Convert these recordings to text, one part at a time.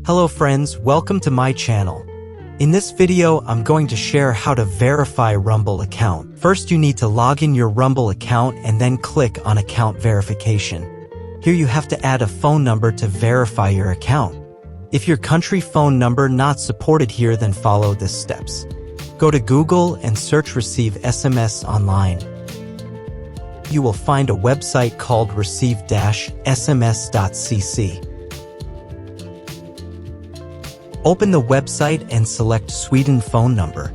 Hello friends, welcome to my channel. In this video, I'm going to share how to verify Rumble account. First, you need to log in your Rumble account and then click on account verification. Here you have to add a phone number to verify your account. If your country phone number not supported here, then follow these steps. Go to Google and search receive SMS online. You will find a website called receive-sms.cc. Open the website and select Sweden phone number.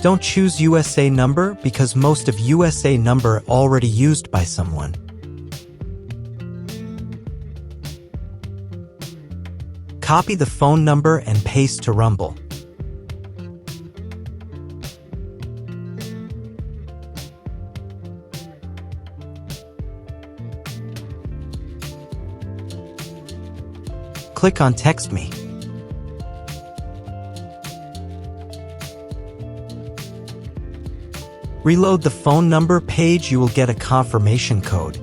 Don't choose USA number because most of USA number already used by someone. Copy the phone number and paste to Rumble. Click on Text Me. Reload the phone number page, you will get a confirmation code.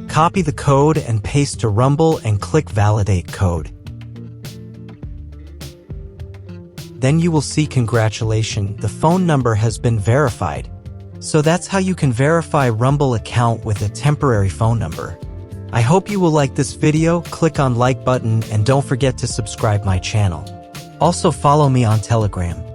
Copy the code and paste to Rumble and click Validate Code. Then you will see congratulations, the phone number has been verified. So that's how you can verify Rumble account with a temporary phone number. I hope you will like this video, click on like button and don't forget to subscribe my channel. Also follow me on Telegram.